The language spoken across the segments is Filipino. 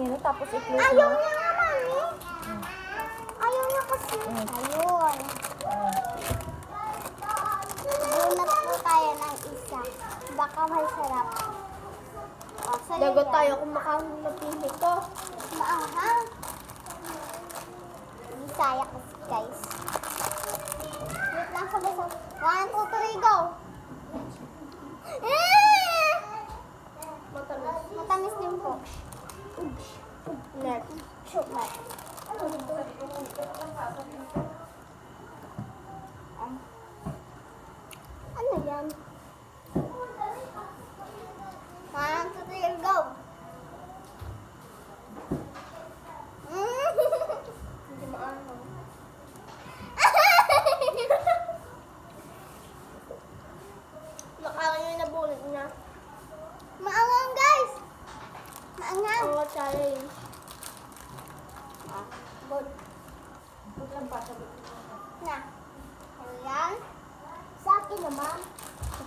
kanino, tapos i-close Ayaw mo. niya naman eh. Ayaw niya kasi. Ayun. Bunot po tayo ng isa. Baka masarap. O, sa'yo Dagot yan. tayo kung makahulapili ko. Maanghang. Bisaya kasi guys. Wait lang sa basa. 1, 2, 3, go! Eh! Matamis. Matamis din po. Next. Sugar. Ano yan? 1, 2, 3, go! Hindi maanong. Nakakain yung nabunot niya. Maangang guys! Maangang! Ang challenge. Good. Good lang pa. Na. Ayan. Sa akin naman.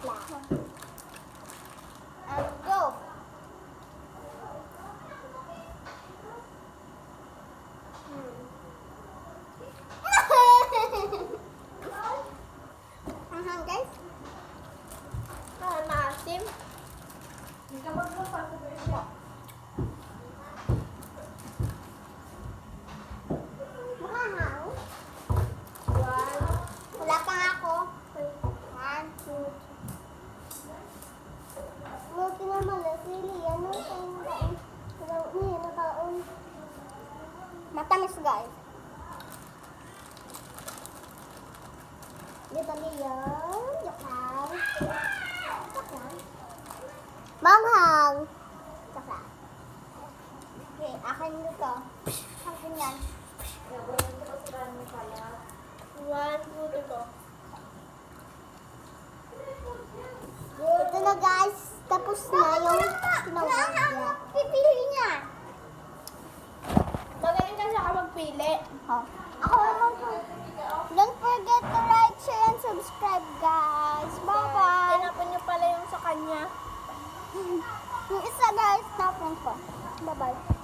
Wala. Go. Anghang guys. Maasim. Hindi ka maglupa sa bebo. Maanghang. One. Wala pa nga ako. 1, 2. Buti naman na sili. Ano yung kain? Niya na kaon. Matamis guys. Dito niya. Joke lang. Joke lang. Manghang. Joke lang. Okay, akin dito. Akin yan. One, two, three, go. Ito na guys. Tapos na yung tinawag niya. Pipili niya. Magaling kasi ako magpili. Oh. Ako naman po. Don't forget to like, share, and subscribe guys. Bye-bye. Tinapon niyo pala yung sa kanya. Yung isa guys, tapon ko. Bye-bye.